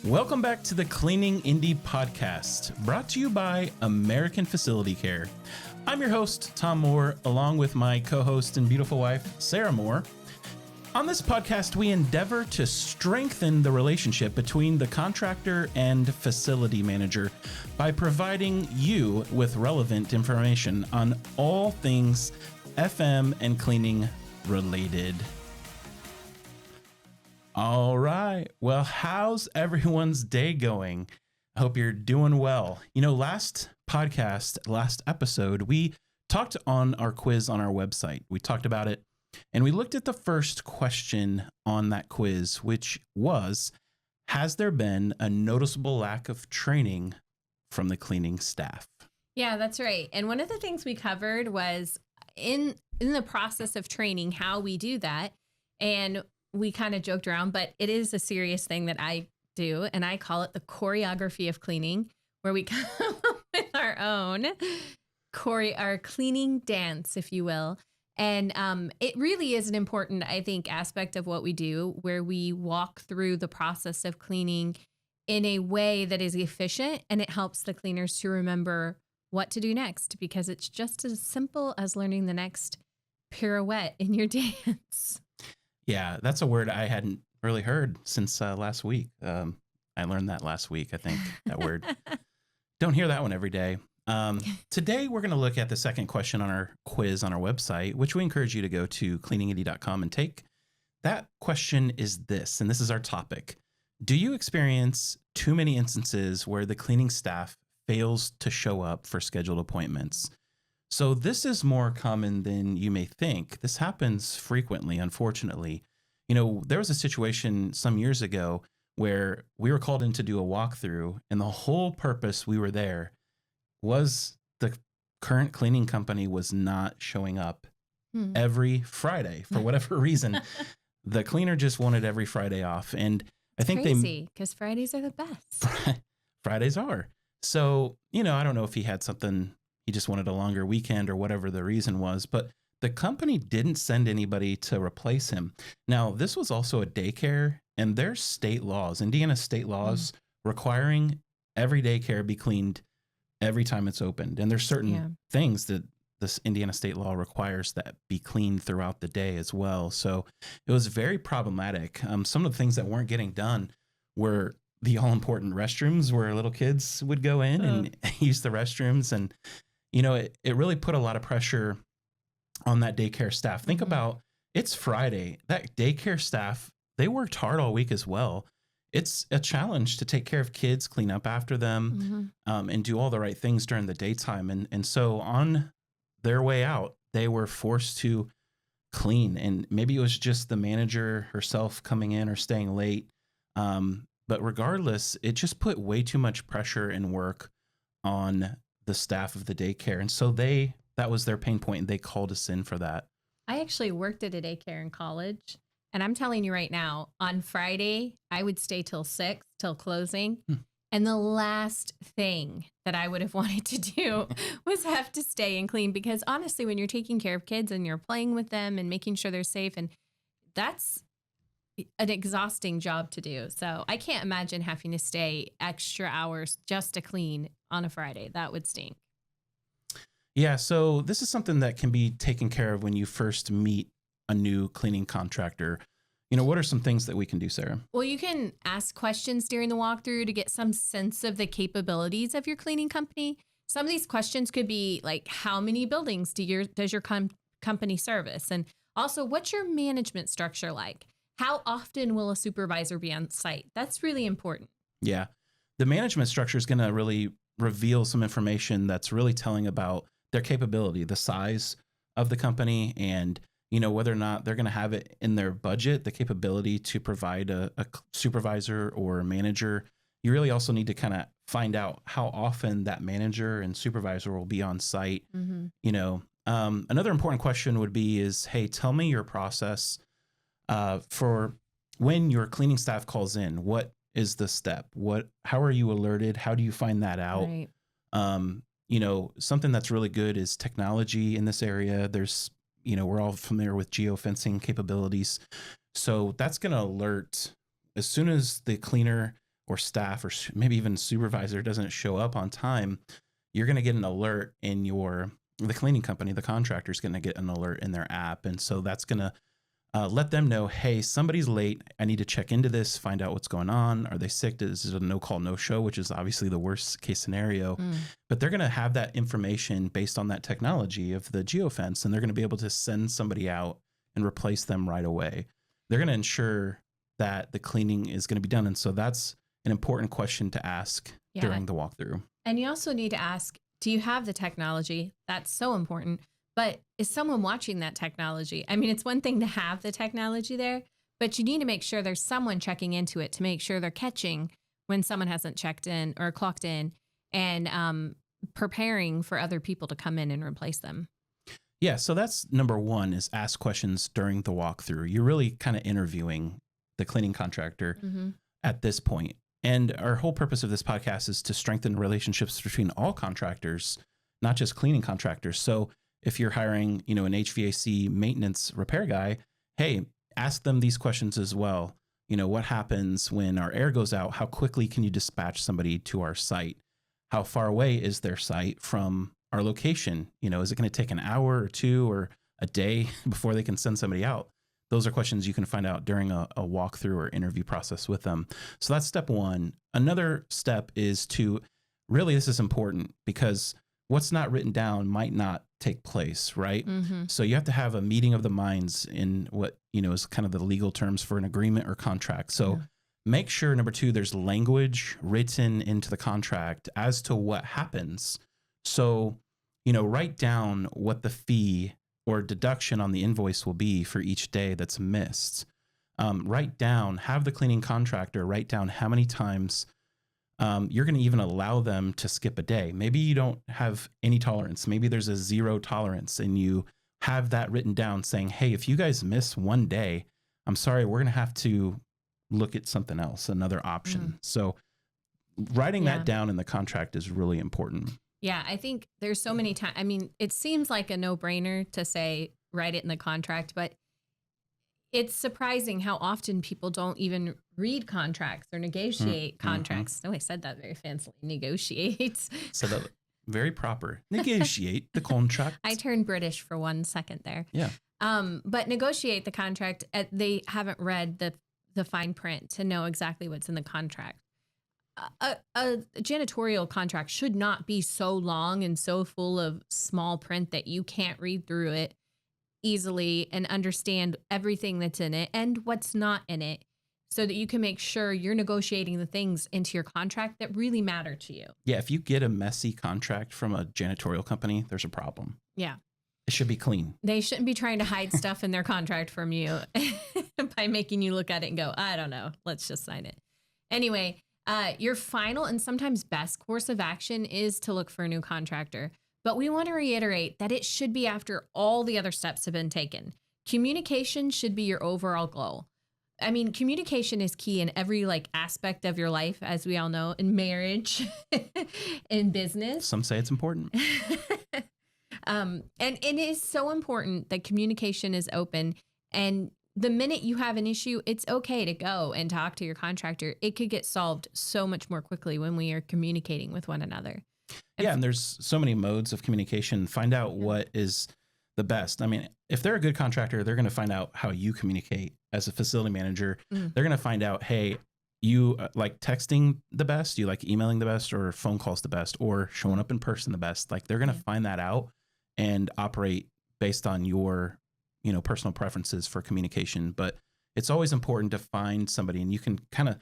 Welcome back to the Cleaning Indy Podcast, brought to you by American Facility Care. I'm your host, Tom Moore, along with my co-host and beautiful wife, Sarah Moore. On this podcast, we endeavor to strengthen the relationship between the contractor and facility manager by providing you with relevant information on all things FM and cleaning related. All right. Well, how's everyone's day going? I hope you're doing well. You know, last episode, we talked on our quiz on our website. We talked about it and we looked at the first question on that quiz, which was, has there been a noticeable lack of training from the cleaning staff? Yeah, that's right. And one of the things we covered was in the process of training, how we do that. And we kind of joked around, but it is a serious thing that I do. And I call it the choreography of cleaning, where we come up with our own our cleaning dance, if you will. And it really is an important, I think, aspect of what we do, where we walk through the process of cleaning in a way that is efficient, and it helps the cleaners to remember what to do next, because it's just as simple as learning the next pirouette in your dance. Yeah, that's a word I hadn't really heard since last week. I learned that last week, I think, that word. Don't hear that one every day. Today, we're going to look at the second question on our quiz on our website, which we encourage you to go to cleaningindy.com and take. That question is this, and this is our topic. Do you experience too many instances where the cleaning staff fails to show up for scheduled appointments? So this is more common than you may think. This happens frequently, unfortunately. You know, there was a situation some years ago where we were called in to do a walkthrough, and the whole purpose we were there was the current cleaning company was not showing up every Friday for whatever reason. The cleaner just wanted every Friday off. And I think crazy, because Fridays are the best. Fridays are. So, you know, I don't know if he had something, he just wanted a longer weekend or whatever the reason was, but the company didn't send anybody to replace him. Now, this was also a daycare, and there's state laws, Indiana state laws requiring every daycare be cleaned every time it's opened. And there's certain things that this Indiana state law requires that be cleaned throughout the day as well. So it was very problematic. Some of the things that weren't getting done were the all-important restrooms where little kids would go in and use the restrooms. And, you know, it really put a lot of pressure on that daycare staff. Think about, it's Friday. That daycare staff, they worked hard all week as well. It's a challenge to take care of kids, clean up after them, and do all the right things during the daytime. And so on their way out, they were forced to clean. And maybe it was just the manager herself coming in or staying late. But regardless, it just put way too much pressure and work on the staff of the daycare. And so that was their pain point, and they called us in for that. I actually worked at a daycare in college. And I'm telling you right now, on Friday, I would stay till 6, till closing. And the last thing that I would have wanted to do was have to stay and clean. Because honestly, when you're taking care of kids and you're playing with them and making sure they're safe, and that's an exhausting job to do. So I can't imagine having to stay extra hours just to clean on a Friday. That would stink. Yeah, so this is something that can be taken care of when you first meet a new cleaning contractor. You know, what are some things that we can do, Sarah? Well, you can ask questions during the walkthrough to get some sense of the capabilities of your cleaning company. Some of these questions could be like, how many buildings does your company service? And also, what's your management structure like? How often will a supervisor be on site? That's really important. Yeah. The management structure is going to really reveal some information that's really telling about their capability, the size of the company, and you know, whether or not they're going to have it in their budget, the capability to provide a supervisor or a manager. You really also need to kind of find out how often that manager and supervisor will be on site. You know, another important question would be hey, tell me your process for when your cleaning staff calls in. What is the step? How are you alerted? How do you find that out? Right. You know, something that's really good is technology in this area. There's, you know, we're all familiar with geofencing capabilities. So that's going to alert as soon as the cleaner or staff or maybe even supervisor doesn't show up on time, you're going to get an alert in the cleaning company, the contractor is going to get an alert in their app. And so that's going to let them know, hey, somebody's late. I need to check into this, find out what's going on. Are they sick? Is it a no call, no show, which is obviously the worst case scenario. But they're going to have that information based on that technology of the geofence, and they're going to be able to send somebody out and replace them right away. They're going to ensure that the cleaning is going to be done. And so that's an important question to ask during the walkthrough. And you also need to ask, do you have the technology? That's so important. But is someone watching that technology? I mean, it's one thing to have the technology there, but you need to make sure there's someone checking into it to make sure they're catching when someone hasn't checked in or clocked in, and preparing for other people to come in and replace them. Yeah. So that's number one, is ask questions during the walkthrough. You're really kind of interviewing the cleaning contractor at this point. And our whole purpose of this podcast is to strengthen relationships between all contractors, not just cleaning contractors. So if you're hiring, an HVAC maintenance repair guy, hey, ask them these questions as well. What happens when our air goes out? How quickly can you dispatch somebody to our site? How far away is their site from our location? Is it going to take an hour or two or a day before they can send somebody out? Those are questions you can find out during a walkthrough or interview process with them. So that's step one. Another step is to really, this is important because what's not written down might not take place, right? So you have to have a meeting of the minds in what, is kind of the legal terms for an agreement or contract. So make sure, number two, there's language written into the contract as to what happens. So, write down what the fee or deduction on the invoice will be for each day that's missed. Have the cleaning contractor write down how many times you're going to even allow them to skip a day. Maybe you don't have any tolerance. Maybe there's a zero tolerance, and you have that written down saying, hey, if you guys miss one day, I'm sorry, we're going to have to look at something else, another option. So writing that down in the contract is really important. Yeah, I think there's so many times. I mean, it seems like a no-brainer to say, write it in the contract, but it's surprising how often people don't even read contracts or negotiate contracts. Oh, I said that very fancily. Negotiate. So that very proper. Negotiate the contract. I turned British for 1 second there. Yeah. But negotiate the contract. They haven't read the fine print to know exactly what's in the contract. A janitorial contract should not be so long and so full of small print that you can't read through it easily and understand everything that's in it and what's not in it, so that you can make sure you're negotiating the things into your contract that really matter to you. Yeah, if you get a messy contract from a janitorial company, there's a problem. Yeah. It should be clean. They shouldn't be trying to hide stuff in their contract from you by making you look at it and go, I don't know, let's just sign it. Anyway, your final and sometimes best course of action is to look for a new contractor. But we want to reiterate that it should be after all the other steps have been taken. Communication should be your overall goal. I mean, communication is key in every aspect of your life, as we all know, in marriage, in business. Some say it's important. And it is so important that communication is open. And the minute you have an issue, it's okay to go and talk to your contractor. It could get solved so much more quickly when we are communicating with one another. And there's so many modes of communication. Find out what is the best. I mean, if they're a good contractor, they're going to find out how you communicate as a facility manager. They're going to find out, hey, you like texting the best, you like emailing the best, or phone calls the best, or showing up in person the best. They're going to find that out and operate based on your, personal preferences for communication. But it's always important to find somebody, and you can kind of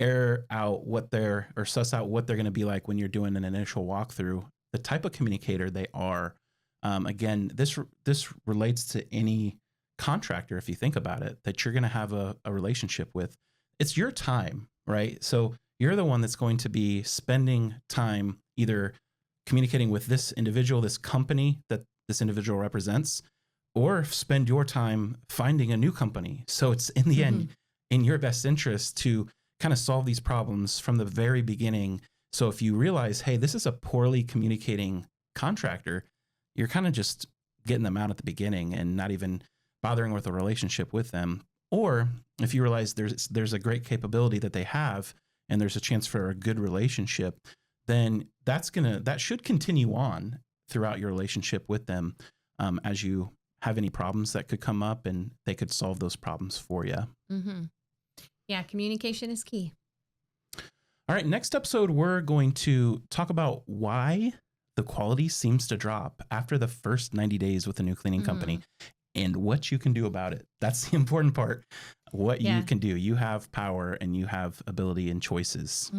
suss out what they're going to be like when you're doing an initial walkthrough, the type of communicator they are. Again, this relates to any contractor, if you think about it, that you're going to have a relationship with. It's your time, right? So you're the one that's going to be spending time either communicating with this individual, this company that this individual represents, or spend your time finding a new company. So it's in the end in your best interest to kind of solve these problems from the very beginning. So if you realize, hey, this is a poorly communicating contractor, you're kind of just getting them out at the beginning and not even bothering with a relationship with them. Or if you realize there's a great capability that they have and there's a chance for a good relationship, then that should continue on throughout your relationship with them, as you have any problems that could come up, and they could solve those problems for you. Mm-hmm. Yeah, communication is key. All right, next episode, we're going to talk about why the quality seems to drop after the first 90 days with a new cleaning company and what you can do about it. That's the important part. What you can do. You have power and you have ability and choices.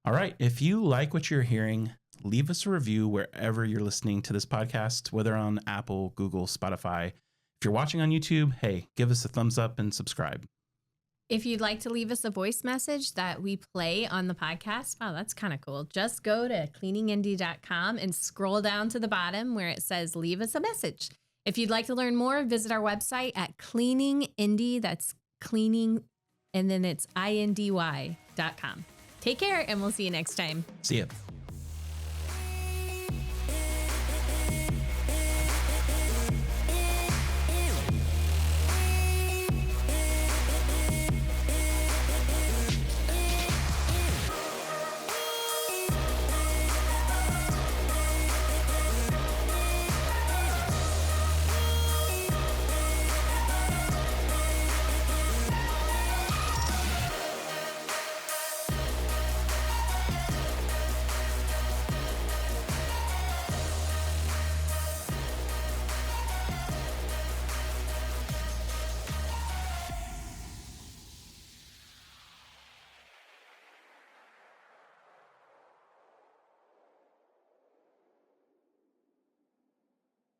All right. If you like what you're hearing, leave us a review wherever you're listening to this podcast, whether on Apple, Google, Spotify. If you're watching on YouTube, hey, give us a thumbs up and subscribe. If you'd like to leave us a voice message that we play on the podcast, wow, that's kind of cool. Just go to cleaningindy.com and scroll down to the bottom where it says leave us a message. If you'd like to learn more, visit our website at Cleaning Indy. That's cleaning, and then it's indy.com. Take care, and we'll see you next time. See ya.